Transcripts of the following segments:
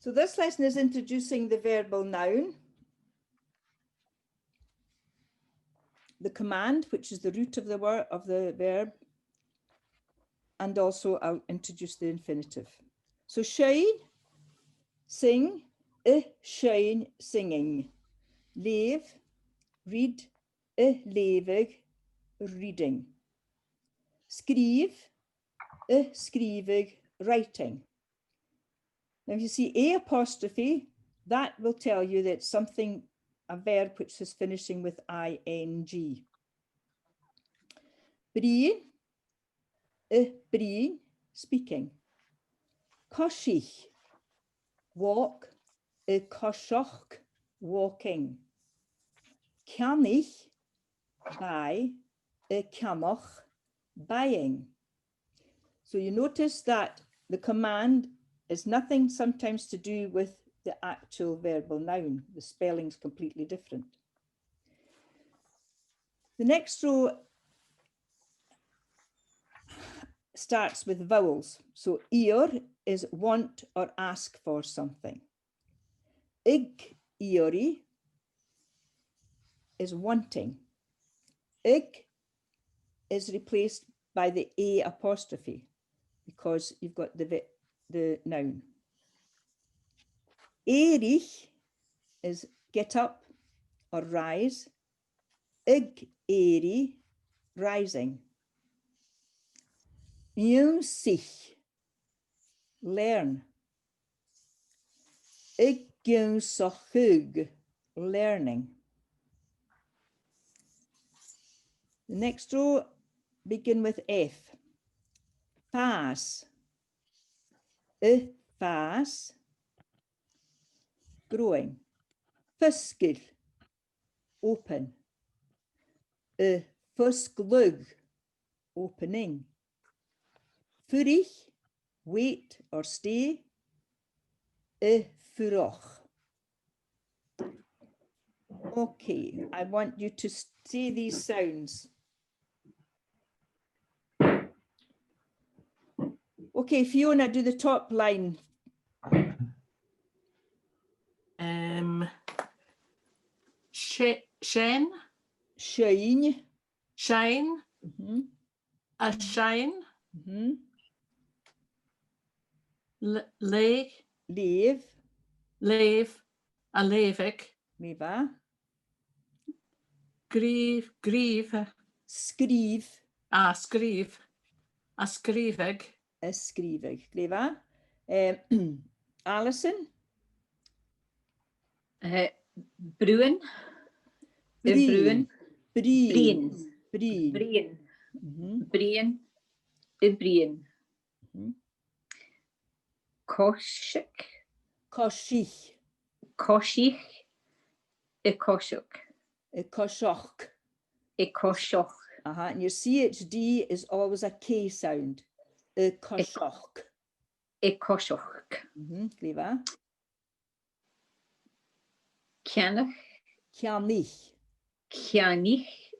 So this lesson is introducing the verbal noun, the command, which is the root of the word of the verb, and also I'll introduce the infinitive. So shine, sing, shine, singing. Leef, read, levig, reading. Skriv, skrivig, writing. Now, if you see a apostrophe, that will tell you that it's something, a verb which is finishing with ing. Brien, brien, speaking. Koshich, walk, koshoch, walking. Kanich, buy, kamoch, buying. So you notice that the command is nothing sometimes to do with the actual verbal noun. The spelling's completely different. The next row starts with vowels. So ear is want or ask for something. Ig eori is wanting. Ig is replaced by the a apostrophe because you've got the noun. Erich is get up or rise. Ig eri, rising. Sich, learn. Ig sochug, learning. The next row begin with F. Fas, fas, growing. Fuskel, open. Fusklug, opening. Furig, wait or stay. Furoch. Okay, I want you to say these sounds. Okay, Fiona, do the top line. Shine. Shine. Shine. A shine. Leg. Leave. Leef. A levig. Leva. Grieve. Skriv. A skrif. A skrivig. Skrivig. Leva. Alison. Bruin. Brien. Brien. Brien. Brien. Brien. Brien. Koshik. Koshich. Koshich. Koshuk. Koshoch. Koshoch. And your CHD is always a K sound. Koshoch. Koshoch. Leva. Kianach. Kianich. Kianich.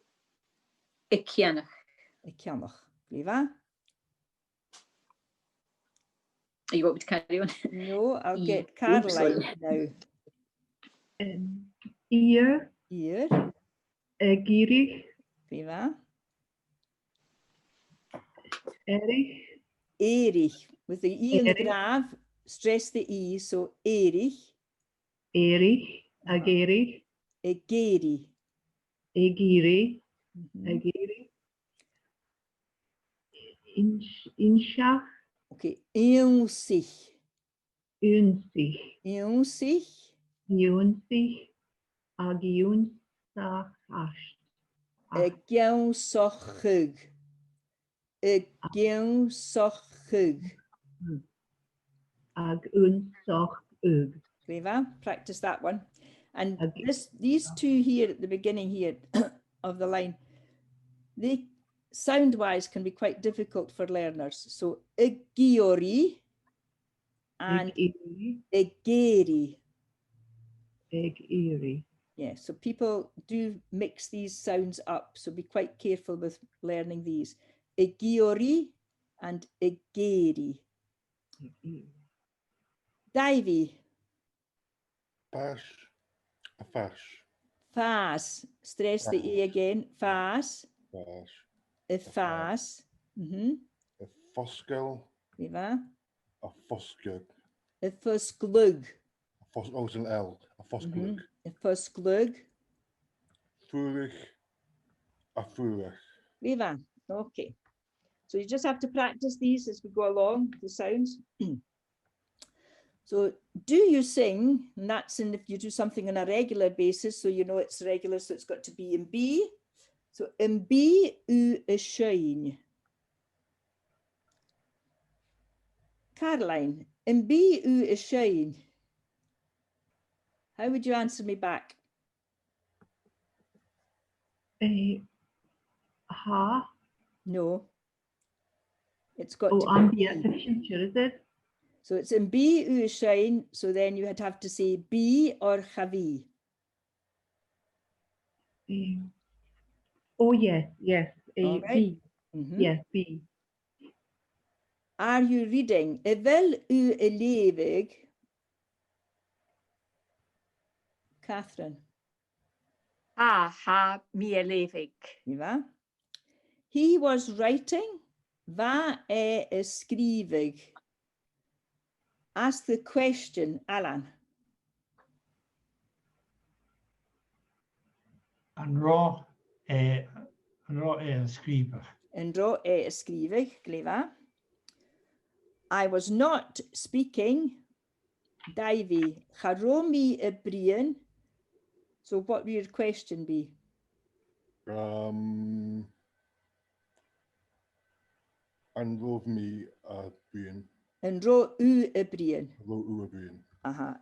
Kianach. Kianach. Leva. You want me to carry on? No, I'll get Caroline now. Ear. Ear. Gierig. Leva. Erich. Erich. With the E in the grave, stress the E, so Erich. Erich. Agerich. Egeri. Egiri. Agiri. Inshach. Okay. Eonsich. Unsich. Eonsich. Unsich. Agiunsach. Egeonsochug. Egeonsochug. Agunsochug. Clever. Practice that one. And these two here at the beginning here of the line, they sound-wise can be quite difficult for learners. So egiori and egeri. Egiri. Yeah, so people do mix these sounds up. So be quite careful with learning these. Egiori and egeri. Davy. Fas. A fas. Fas. Stress the E again. Fas. Fas. Y fas. A fosgel. Clever. A fosgug. Y fysglwg. Oh, it's an L. A fosglug. Y fysglwg. Furig. A furig. Clever. Okay. So you just have to practice these as we go along, the sounds. So do you sing? And that's in if you do something on a regular basis, so you know it's regular, so it's got to be in B. So in B, u y shuin. Caroline, in B, u y shuin. How would you answer me back? Ha. No. It's got Oh, to and be the B. future, is it? So it's in B, u y shuin. So then you would have to say B or chavi. Oh, yes, yes. All right. B. Mhm. Yes, B. Are you reading? Y fel u y lefyg. Catherine. Ha mi elefig. Iva. He was writing. Va escrivig. Ask the question, Alan. An rá skrifa. En ro escrivig, clever. I was not speaking. Davy. Charomi y brian. So what would your question be? Anrov me a brian. En ro u y brian. Ro u a brian.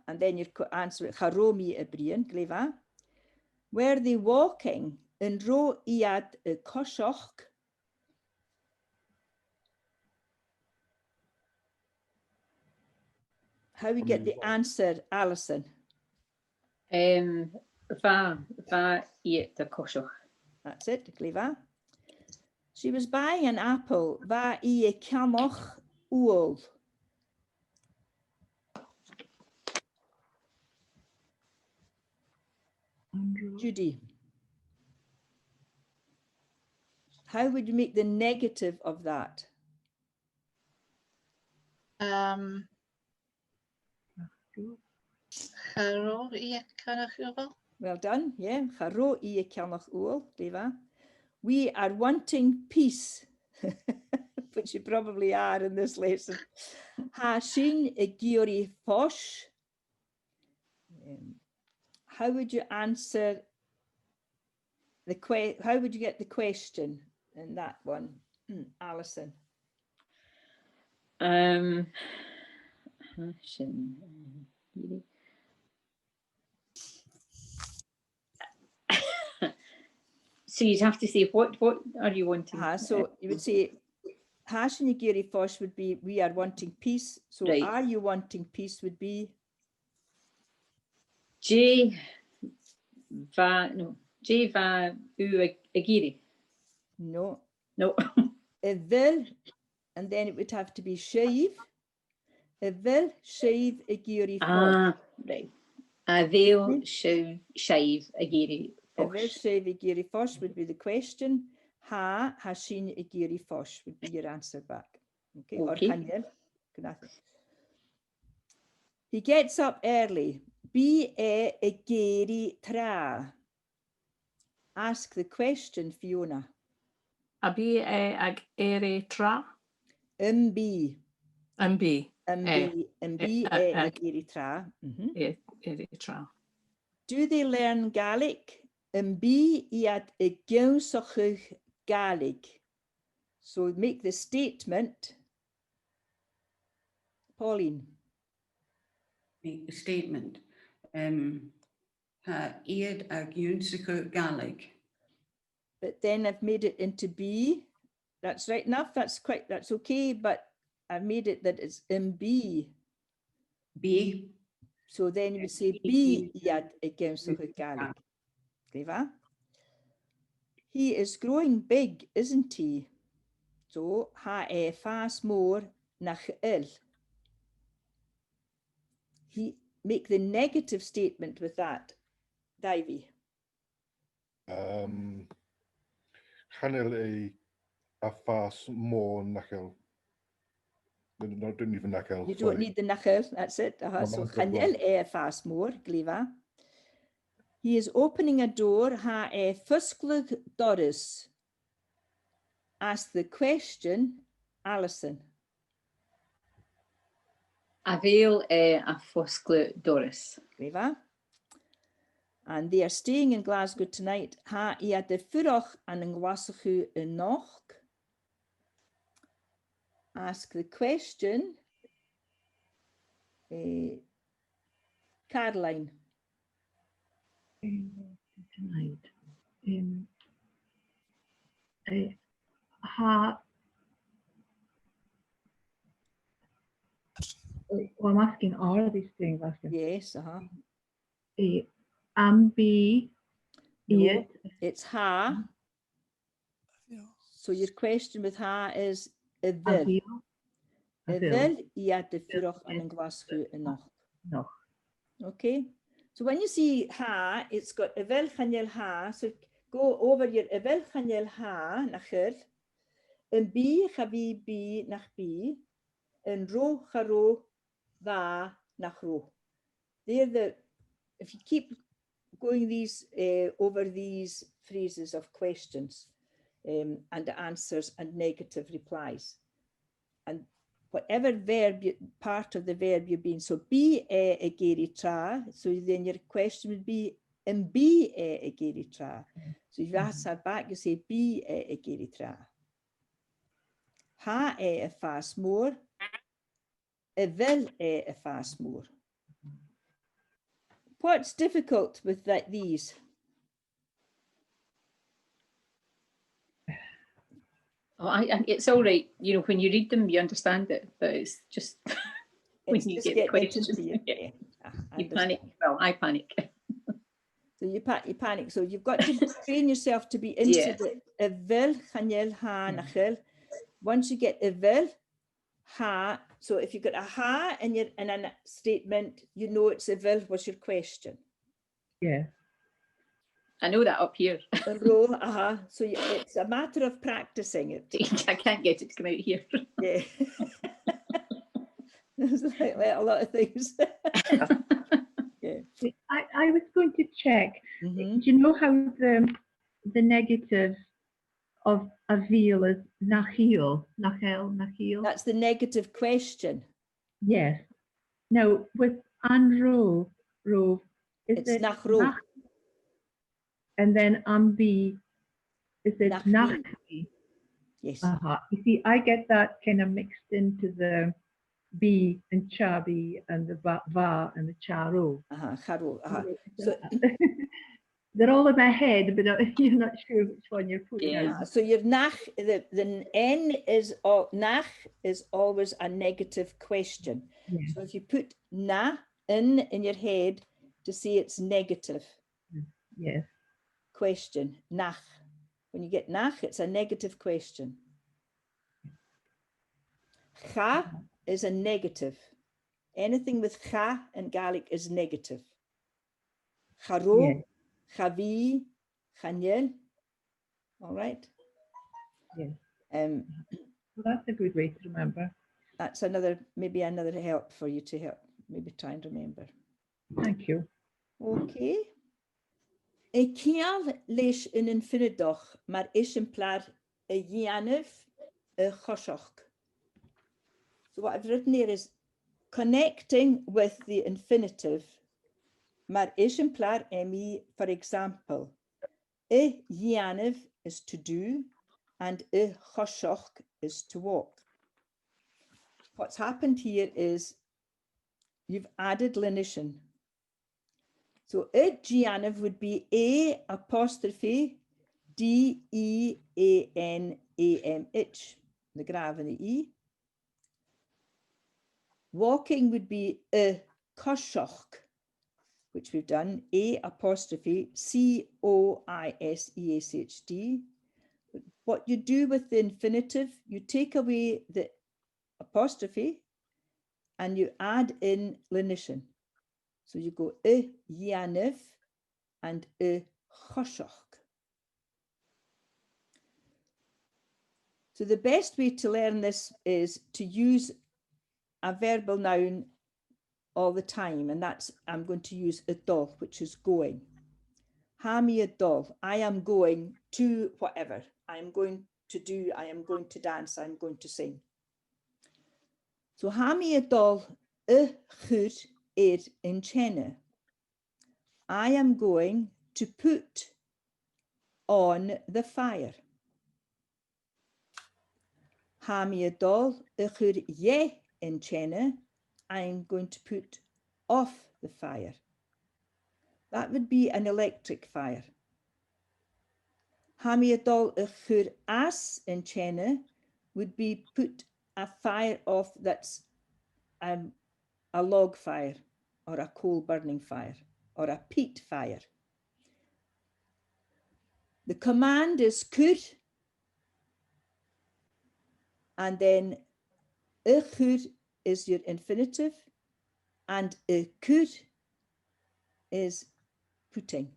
And then your answer it, charomi y brian, clever. Were they walking? En ro iad y cosioch. How we get the answer, Alison? Va I the koshach. That's it, clever. She was buying an apple. Va I y camoch úl. Judy. How would you make the negative of that? Well done, yeah. Charo I y camoch úl, clever. We are wanting peace, which you probably are in this lesson. Ha sin y giori fosh. How would you answer how would you get the question in that one, Alison? So you'd have to say what are you wanting? So you would say Hash and Giri Fosh would be we are wanting peace. So Right. Are you wanting peace would be J va u agiri. no. No. Vil, and then it would have to be shave. Vil shave a Giri Fosh. Right. A veil shave agiri. Vil shave a Giri Fosh would be the question. Hashin a Giri Fosh would be your answer back. Okay. Or Hanyel. He gets up early. Be a Giri tra. Ask the question, Fiona. A bí ag éire tra? B. An bí B a Giri tra. éire tra. Do they learn Gaelic? B iad y gywsochwch Gaelic. So make the statement. Pauline. Make the statement. Ha iad ag Unsico Gaelic. But then I've made it into B. That's right enough. That's okay. But I've made it that it's B. B. So then you would say B iad y gywsochwch Gaelic. Clever. He is growing big, isn't he? So ha fast more nach il. make the negative statement with that, Davy? Chanel a fas more knuckle. No, don't even knuckle. You don't need the knuckle, that's it. No, So that's good chanel fast more, gliva. He is opening a door, ha fusklug Doris. Ask the question, Alison. A bhéal a foscla Doris. Gliva. And they are staying in Glasgow tonight. Ha ia de furach an yn gwasachu yn noch. Ask the question, Caroline. Tonight. Ha. Well, I'm asking all of these things. Asking. Yes, Ambi. No, it's ha. So your question with ha is yfyr. Yfyr ia de furach an yn gwasachu yn noch. No. Okay, so when you see ha, it's got yfyr chanel ha. So go over your yfyr chanel ha nachyr. Yn bi chafi bi nach bi. Yn ro charo va nach ro. They're the, if you keep going these over these phrases of questions and answers and negative replies, and whatever verb part of the verb you've been, so be a geri tra, so then your question would be and be a geri tra. So if you ask that back, you say be a geri tra. Ha a fast more, vil a fast more. What's difficult with these? Oh, it's all right. You know, when you read them, you understand it, but it's just when It's you just get the getting questions, into you. yeah, I you panic. understand. Well, I panic. So you panic. So you've got to train yourself to be into Yeah. the vil, chanel, ha, nachel. Once you get a vil, ha, so if you've got a ha in a statement, you know it's a vil was your question. Yeah. I know that up here. A row, so it's a matter of practicing it. I can't get it to come out here. Yeah. It's like a lot of things. Yeah. I was going to check. Mm-hmm. Do you know how the negative of a veal is nachil? Nachel, nachil? That's the negative question. Yes. Now with anro, ro, is It's it nach ro. and then ambi, is it Nachbi. nachbi? Yes. You see, I get that kind of mixed into the B and chabi and the va and the charo. Charo. So, they're all in my head, but you're not sure which one you're putting Yeah. out. so your nach, the N is all, nach is always a negative question. Yeah. So if you put na in your head to say it's negative Yes. question, nach. When you get nach, it's a negative question. Cha is a negative. Anything with cha in Gaelic is negative. Charo, Yeah. chavi, chanel. All right. Yes. Well, that's a good way to remember. that's maybe another help for you to help maybe try and remember. Thank you. Okay. Ik kial leis in infinidoch, maar is in plaar a dhéanamh a choiseach. So what I've written here is connecting with the infinitive, maar is in plaar me, for example, a dhéanamh is to do and a choiseach is to walk. What's happened here is you've added lenition. So a dhéanamh would be a apostrophe D-E-A-N-A-M-H, the grav and the E. Walking would be a coiseach, which we've done, a apostrophe C-O-I-S-E-A-C-H-D. What you do with the infinitive, you take away the apostrophe and you add in lenition. So you go Yanif and Choshach. So the best way to learn this is to use a verbal noun all the time, and that's, I'm going to use adol, which is going. Hami adol, I am going to whatever. I am going to do, I am going to dance, I'm going to sing. So hami adol chur in chenne. I am going to put on the fire. Hami adol chur ye in chenne. I am going to put off the fire. That would be an electric fire. Hami adol chur as in chenne would be put a fire off that's a log fire or a coal burning fire or a peat fire. The command is could, and then could is your infinitive, and could is putting.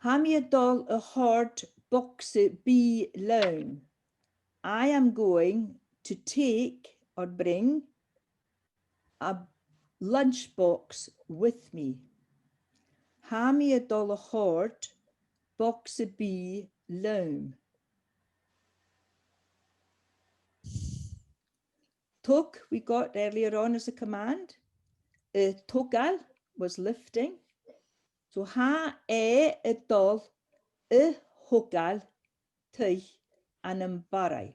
Hami adol a hard box be loan. I am going to take or bring a lunchbox with me. Hami adol a hard box be loan. Tuk we got earlier on as a command. Togal was lifting. So ha adol hogal tich and embarai.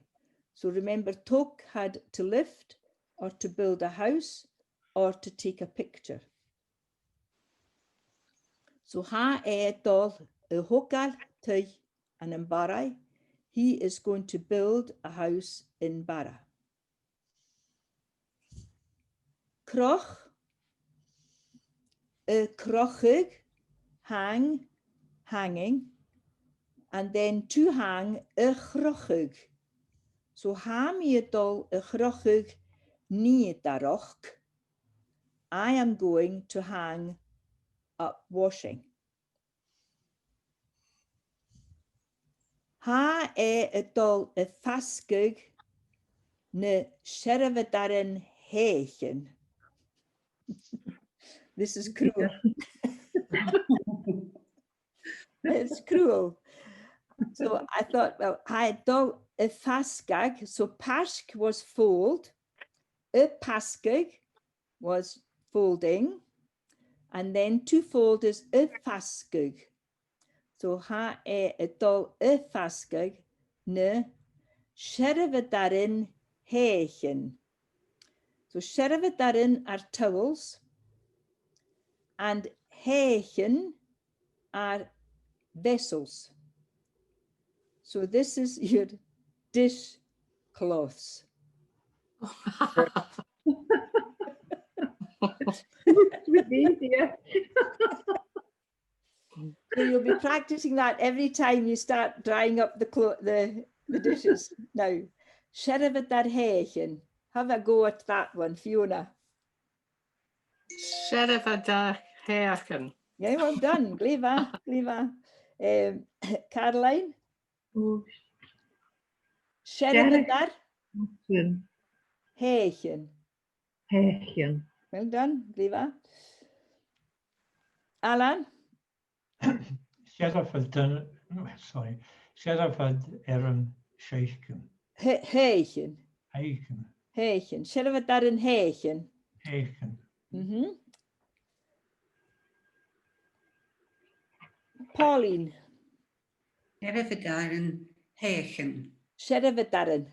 So remember, tuk had to lift or to build a house or to take a picture. So ha adol hogal tich and embarai. He is going to build a house in Bara. Kroch, krochig, hang, hanging, and then to hang, chrochig. So ha mi adol chrochig ni daroch. I am going to hang up washing. Ha adol fasgig ne sherevadarin hechen. This is cruel. It's cruel. So I thought, well, I don't a fasgag. So pashk was fold, a paskag was folding, and then to fold is a fasgag. So ha dol a fasgag ne sherevadarin hechen. So sherevadarin are towels, and hechen are vessels. So this is your dish cloths. With easier. So you'll be practicing that every time you start drying up the dishes. Now, Sheriff dar hechen. Have a go at that one, Fiona. Sheriff da Herken. Yeah, well done. Gleva, gleva. Caroline. Oh, Sheriff dar Sheriff. hechen. Hechen. Well done, gleva. Alan. Sheriff sorry. Sheriff Erin Sheichen. Hechen. Heichen. Hechen. Sheriff dar in hechen. Heichen. Pauline. Erfedaren hegen. Sheriff darin.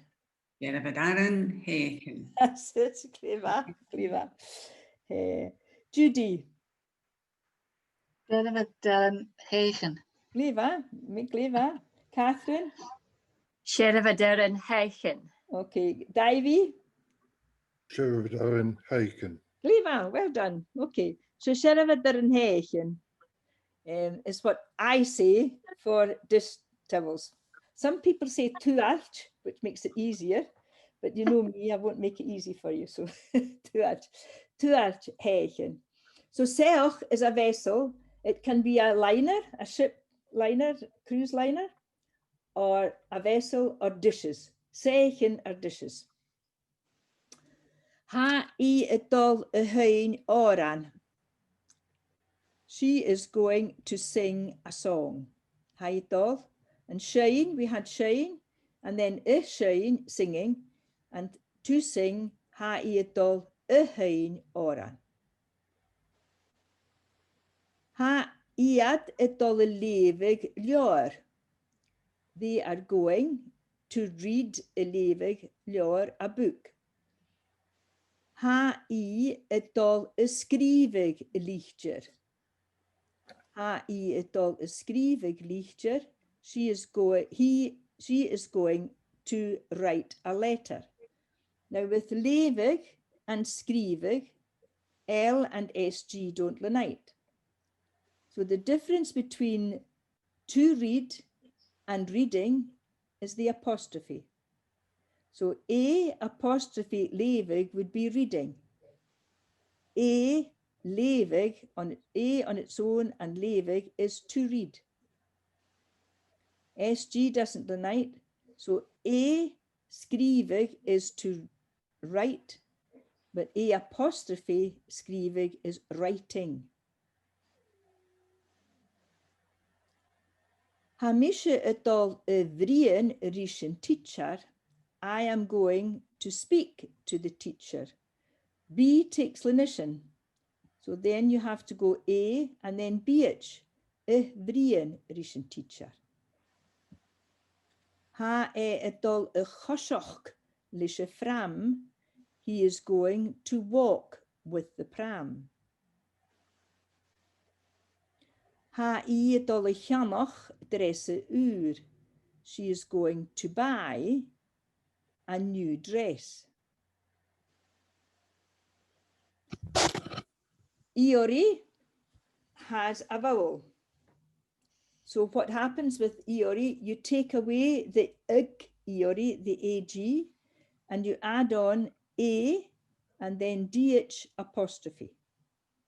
Erfedaren hegen. That's it, clever, clever. Judy, Hegen. clever, me clever. Catherine, Sherevadarin Heichen. okay. Davy, Sheriff Haken. clever, well done. Okay, so Sherevadarin Heichen is what I say for dish towels. Some people say tuarch, which makes it easier, But you know me, I won't make it easy for you. So tuar heichen. So seoch is a vessel. It can be a liner, a ship liner, cruise liner, or a vessel, or dishes. Seichen are dishes. Ha I etol y hein oran. She is going to sing a song. Ha etol. And Shane, we had Shane, and then Shane singing, and to sing ha I etol y hein oran. Ha iad etol y lefyg lior. They are going to read a lefyg lior, a book. Ha I etol ysgrifig lichtjer. Ha I etol ysgrifig lichtjer. She is going to write a letter. Now with lefyg and skrivig, L and SG don't unite. So the difference between to read and reading is the apostrophe. So A apostrophe lefyg would be reading. A lefyg on its own and lefyg is to read. SG doesn't unite. So A skrivig is to write, but A apostrophe skrivig is writing. Hamische etol vrien rishin teacher. I am going to speak to the teacher. B takes lenition. So then you have to go A and then BH. Vrien rishin teacher. Ha etol chosioch lishe fram. He is going to walk with the pram. Ha I etol chanoch dresse uur. She is going to buy a new dress. Iori has a vowel. So what happens with Iori, you take away the ig Iori, the AG, and you add on A and then DH apostrophe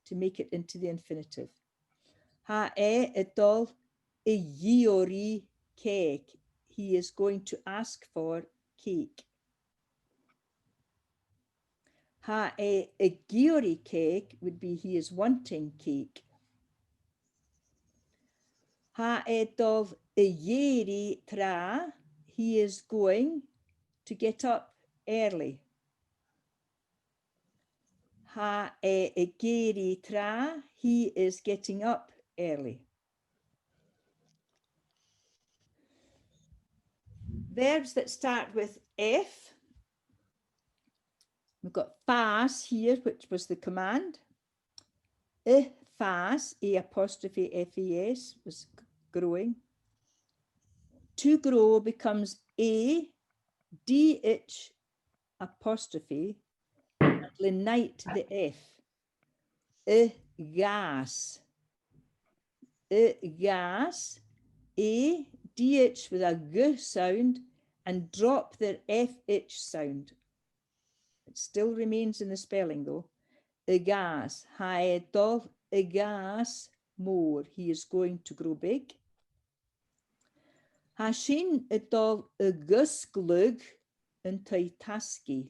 to make it into the infinitive. Ha etol Iori cake. He is going to ask for cake. Ha Giori cake would be he is wanting cake. Ha etol Yeri tra. He is going to get up early. Ha geri tra. He is getting up early. Verbs that start with F. We've got fas here, which was the command. Fas, A apostrophe FES, was growing. To grow becomes A, DH apostrophe, and unite the F. Gas. Gas, A, DH with a G sound, and drop the FH sound. It still remains in the spelling though. Gas, haedol, gas, more. He is going to grow big. Hashin edol gusglug and taitaski.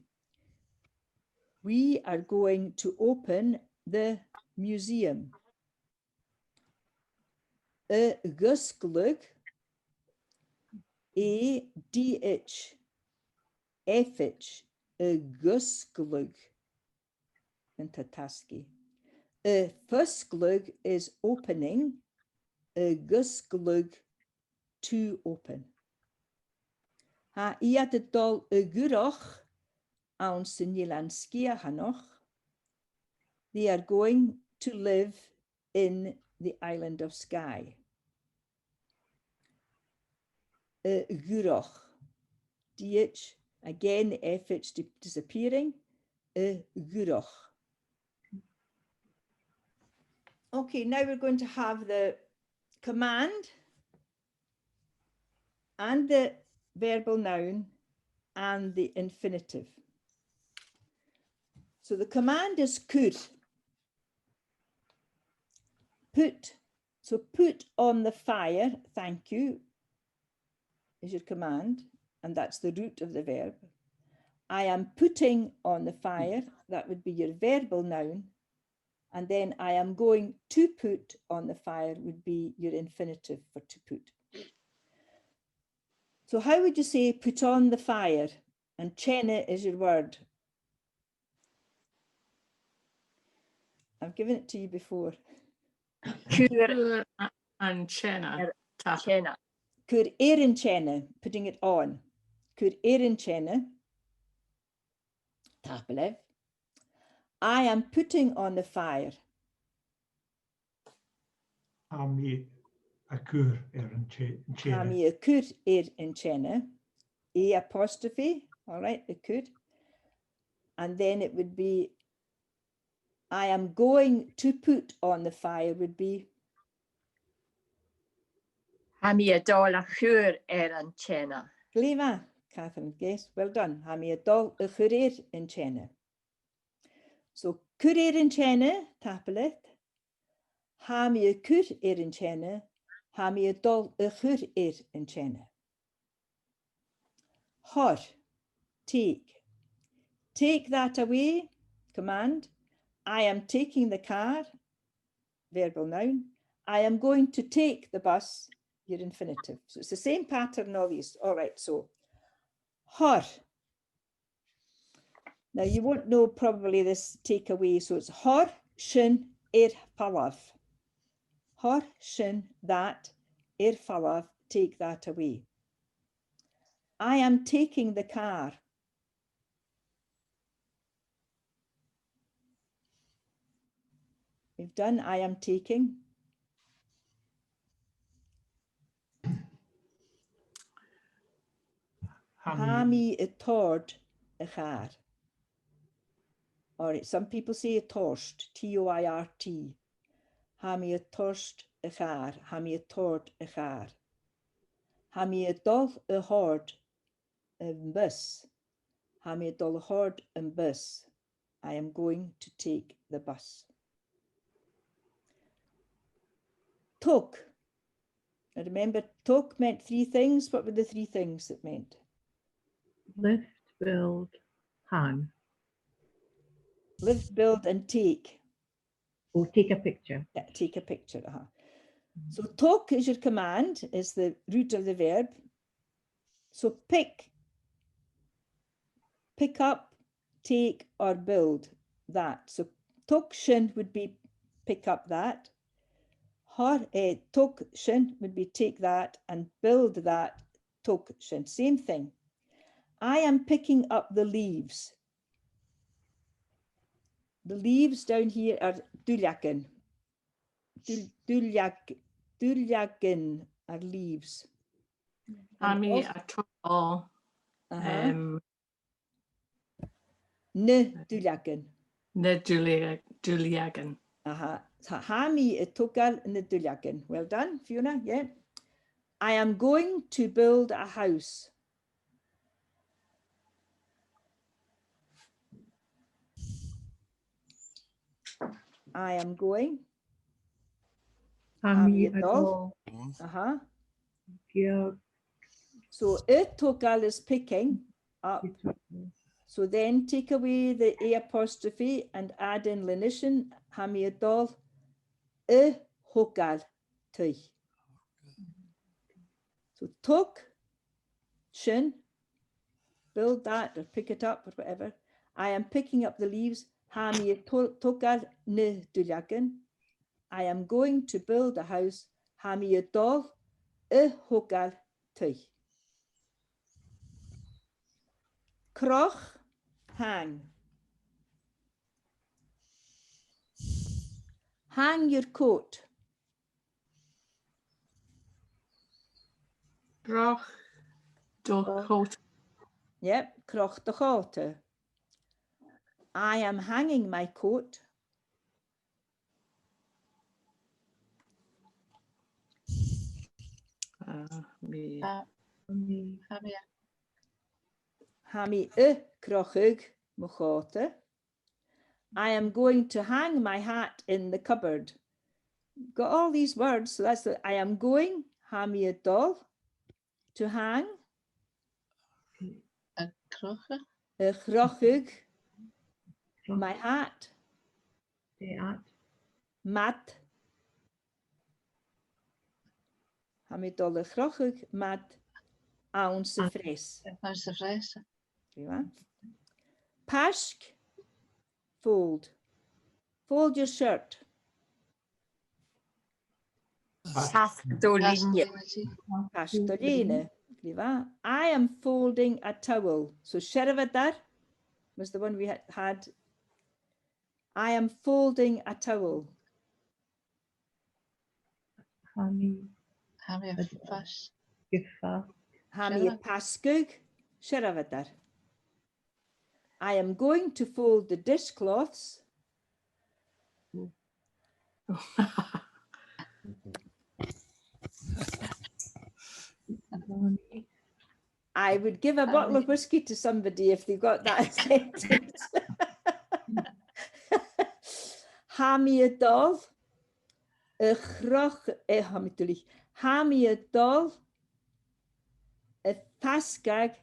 We are going to open the museum. Gusglug, A, DH, FH, gusglug and taitaski. Fusglug is opening, gusglug, to open. Ha iadedol guroch aun sinilanskia hanoch. They are going to live in the island of Skye. Guroch, DH, again the FH disappearing, guroch. Okay, now we're going to have the command and the verbal noun and the infinitive. So the command is could. Put. So put on the fire, thank you, is your command, and that's the root of the verb. I am putting on the fire, that would be your verbal noun, and then I am going to put on the fire would be your infinitive for to put. So how would you say put on the fire? And chene is your word. I've given it to you before. Cúr and chena. Tap. Chena. Could erin chene, putting it on. Could erin chene. Tapelev. I am putting on the fire. Ami a cúr an chéine. Hami a could erin chene. E apostrophe. All right, it could. And then it would be I am going to put on the fire would be Hami a dol a chur an chena. Gleva, Catherine, yes, well done. Hami a dol a churir in chene. So churir in chene, tapelet. Hami a cur in chene. Hami a dol a churir in chene. Hor, take. Take that away, command. I am taking the car, verbal noun. I am going to take the bus, your infinitive. So it's the same pattern of these. All right, so hor. Now you won't know probably this take away, so it's hor, shin, palav. Hor, shin, that, palav, take that away. I am taking the car. We've done I am taking. Hami a tord a char. Or some people say a torst, T-O-I-R-T. Hami a torst a char. Hami a tord a char. Hami a dol a hord in bus. Hami a dol a hord in bus. I am going to take the bus. Tok. Now remember, tok meant three things. What were the three things it meant? Lift, build, hang. Lift, build, and take. Or take a picture. Yeah, take a picture. So tok is your command, is the root of the verb. So pick up, take, or build that. So tok shin would be pick up that. Tok shin would be take that, and build that, tok shin. Same thing. I am picking up the leaves. The leaves down here are duljaken. Duljaken are leaves. Hami a tol. Ne duljaken. Ne Juliagan. Hami a tukal ne duljaken. Well done, Fiona. Yeah. I am going to build a house. I am going. Hami a dol. adol. Georg. So tukal is picking up. So then take away the A apostrophe and add in lenition. Hami a dol. Hokal tui. So tok, shin, build that or pick it up or whatever. I am picking up the leaves. Hami tokal ne duljaken. I am going to build a house. Hami dol hokal tui. Kroch, hang. Hang your coat. Groch do coat. Yep, kroch de chote. I am hanging my coat. Hami Ha mi crochig mochota. I am going to hang my hat in the cupboard. Got all these words, so that's the I am going, ha mi dol, to hang, A croche. crochig, my hat, Teat. mat, ha mi dol crochig, mat, awn sy fres. How's the phrase? Pashk, fold. Fold your shirt. Pasdolinje. Pashtoline. I am folding a towel. So Sheravadar was the one we had. I am folding a towel. Hami. Hami a fuss. Gifa. Hami paskug. Sheravadar. I am going to fold the dishcloths. I would give a bottle of whiskey to somebody if they got that sentence. Hami a dol. A chroch. Hami a dol. A paskag.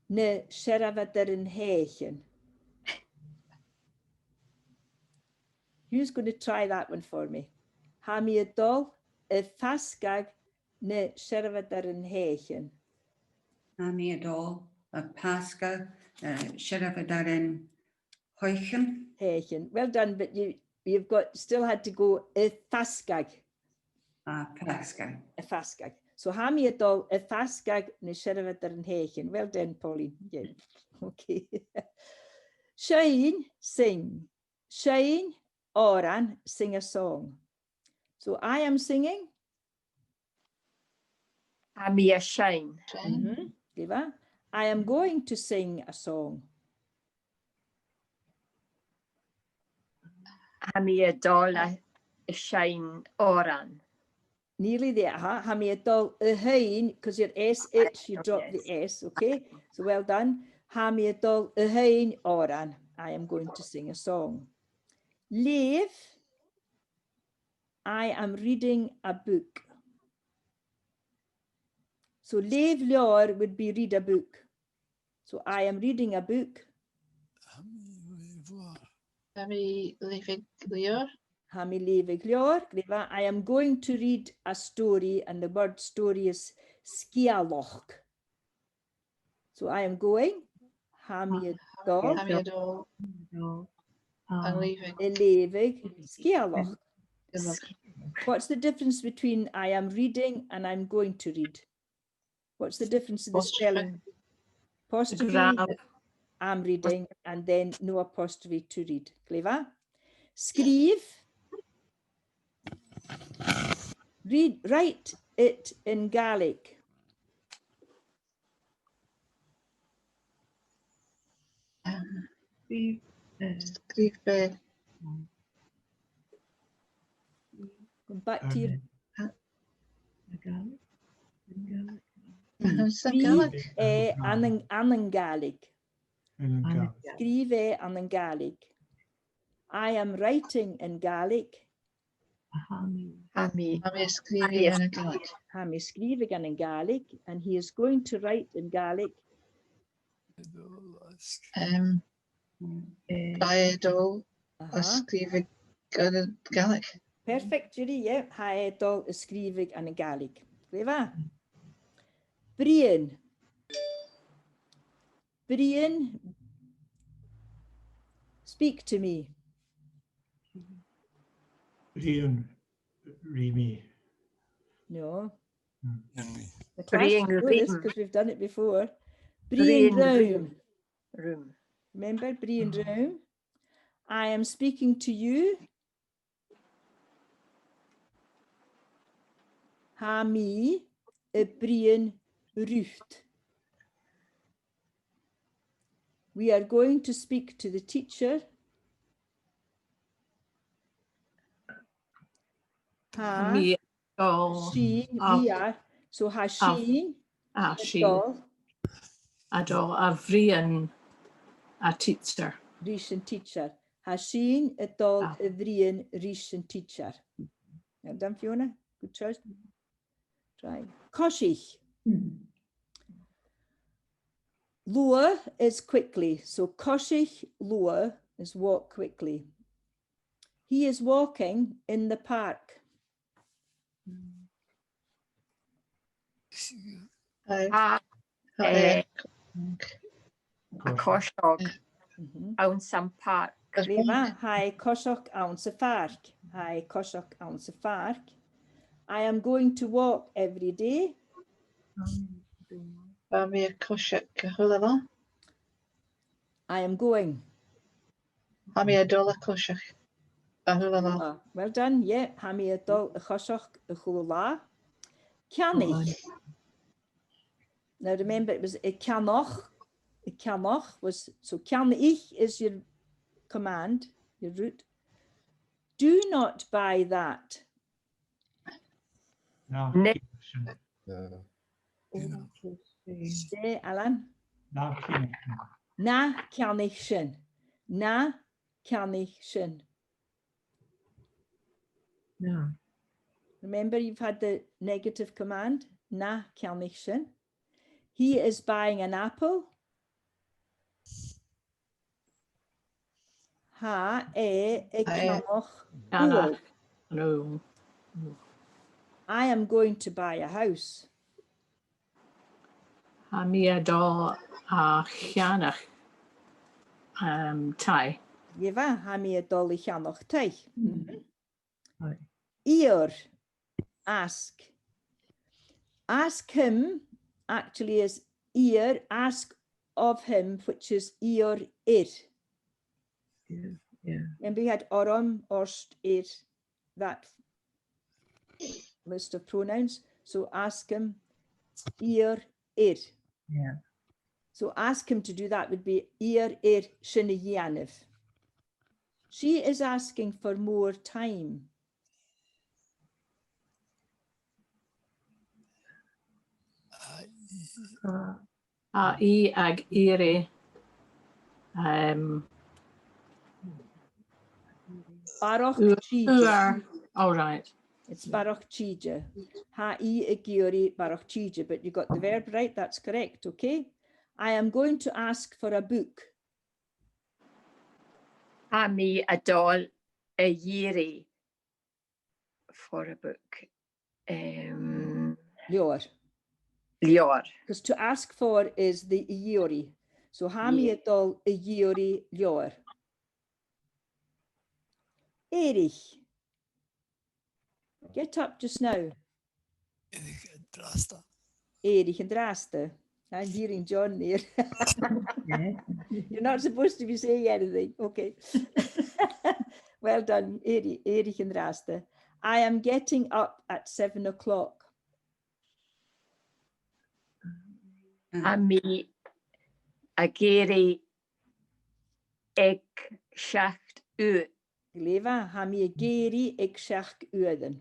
Ne Sheravadar in Heichen. Who's going to try that one for me? Hami a dol. A paskag. Ne Sheravadar in Heichen. Ami adol, a pasca, Shirafadarin Hoichen. Heichen. Well done, but you've got still had to go a paskag. Pasca. A paskag. So hami adol a paskag ne Sheravadar in Heichen. Well done, Pauline. Yeah. Okay. Shane, sing. Shane, Oran, sing a song. So I am singing. Hami a shine. I am going to sing a song. Hami a dola a shine oran. Nearly there. Hami adol a hein, because your SH, you drop the S, okay? So well done. Hami adol a hein oran. I am going to sing a song. Leave. I am reading a book. So leave lior would be read a book. So I am reading a book. Hami leaving Leo. Hami leavig lior. I am going to read a story, and the word story is skialoch. So I am going. Hami adol. Hami a dol. And leaving. Leavig skialoch. What's the difference between I am reading and I'm going to read? What's the difference in the spelling? Apostrophe, I'm reading, and then no apostrophe to read. Clever? Skrive. Write it in Gaelic. Skrive. Go back to your How's the Skrive Gaelic? an Gaelic. And then Skrive an Gaelic. I am writing in Gaelic. Hami Hami a skrive in a Gaelic. Hami skrivig in Gaelic, and he is going to write in Gaelic. I dol. A skrive in Gaelic. Perfect, Judy. Yeah. Hi, dol is skrivig in Gaelic. Clever. Brian. Brian, speak to me. Brian, Remy. No. Mm. The class Brian should know this Rhythm. because we've done it before. Brian Room. Room. Remember, Brian Room. I am speaking to you. Ha mi y Brian Rucht. We are going to speak to the teacher. Ha, Mi dol. she, we are. So has she, She. doll, Adol a vrian a teacher. Rís teacher. Ha sin y dol Ah. y vrian rís teacher. Well done, Fiona. Good choice. Try. Koshich. Lua is quickly. So koshich lua is walk quickly. He is walking in the park. A A Koshog own some park. Clever. Hi, koshok ounce of fark. Hi, koshok ounce of fark. I am going to walk every day. Bami a Kushak Hulala. I am going. Hami a Dola Kushak Hulala. Well done. Yeah. Hami adol a koshok a chulala. Canich. Now remember, it was a canoch. A canoch was, so can ich is your command, your root. Do not buy that. Na Ne- Kinechen. Say, Alan. Na Kinechen. Na kann ich schon. Na kann ich schon. No. Remember, you've had the negative command. Na kann ich schon. He is buying an apple. Ha kann noch Anna. holen. No. I am going to buy a house. A mi adol a chianach. Tai. Jeva, ha mi adol ich noch teich. Right. Ear, ask. Ask him actually is ear. Ask of him, which is ear ir. Yeah. And we had oram, orst, ir, that list of pronouns. So ask him, ear ir. Yeah. So ask him to do that would be ear ir shiniyanev. She is asking for more time. A I ag iri. Baroch chija. Uar. All right. It's baroch chija. Ha I agiori baroch chija. But you got the verb right. That's correct. Okay. I am going to ask for a book. A mi adol a yiri for a book. Lior. Lior. Because to ask for is the iori. So ha mi Yeah. adol iori lior. Erich. Get up just now. Erich and Drasta. I'm hearing John there. Yeah. You're not supposed to be saying anything. Okay. Well done, Erich and Rasta. I am getting up at 7 o'clock. A mi ageri eg schacht ut. Leva, ha mi geri ik shach ueden.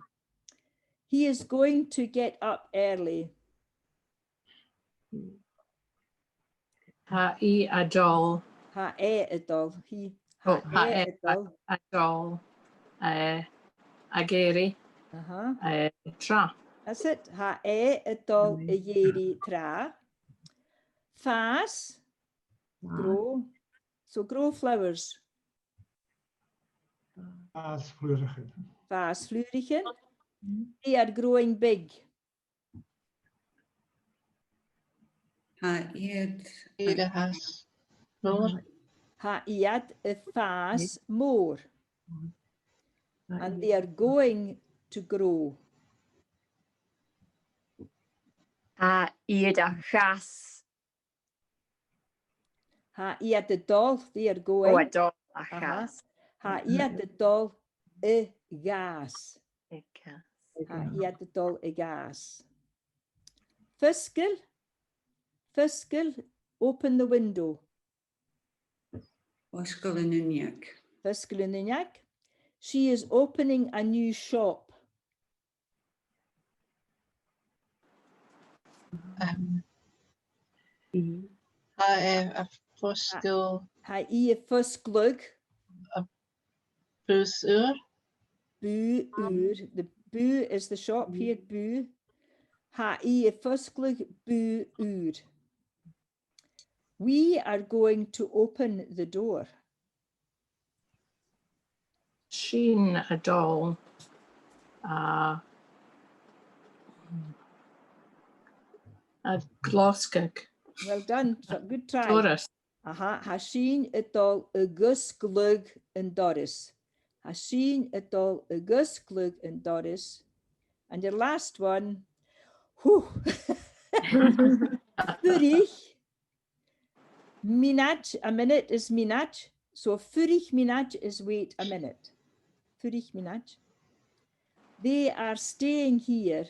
He is going to get up early. Ha I adol. Ha adol. He Oh, ha adol. adol. Ageri. Tra. That's it. Ha adol yeri tra. Fas, grow. So grow flowers. Aasvleurigen. Fas flurigen. They are growing big. Ha iad Ida has more. Ha iad a fas more. And they are going to grow. A iad a chas. Ha iad a dol, they are O going. adol a chas. Ha iad a dol a gas. Eg chas. Ha iad a dol a gas. Fiskel, fiskel, open the window. oscail in uniac. Fiskel in the neck. She is opening a new shop. a foskel Ha I first glug. busuur. Bu uur. The bu is the shop here. Bu. Ha I first glug bu uur. We are going to open the door. Sheen a doll. A gloskig. Well done. Good try. Doris. Aha. Hashin etol August glug and Doris. Hashin etol August glug and Doris. And your last one. Whew. Furig. Minat. A minute is minat. So furig minat is wait a minute. Furig minat. They are staying here.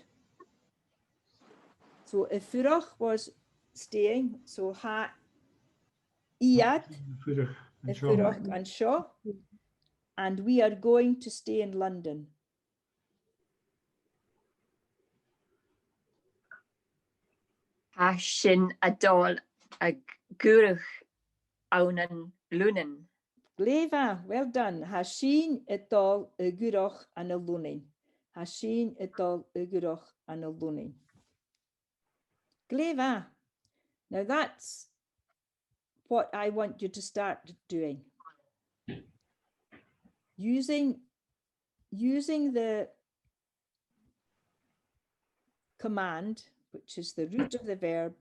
So if furig was staying, so ha iat, Vurig. En zo. furig and shaw. And we are going to stay in London. Hashin a doll a gurach aunan lunen. Gleva, well done. Hashin etol ugurach and a lunin. Hashin etol ugurach and a lunin. Gleva. Now that's what I want you to start doing. Using the command, which is the root of the verb,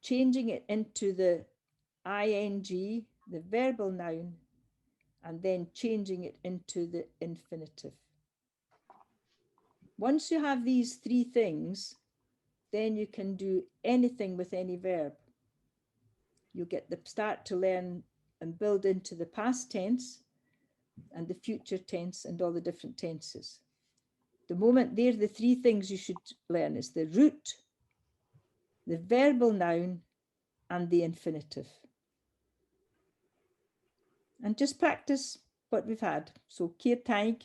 changing it into the ing, the verbal noun, and then changing it into the infinitive. Once you have these three things, then you can do anything with any verb. You start to learn and build into the past tense and the future tense and all the different tenses. The moment there, the three things you should learn is the root, the verbal noun, and the infinitive. And just practice what we've had. So, keer taig.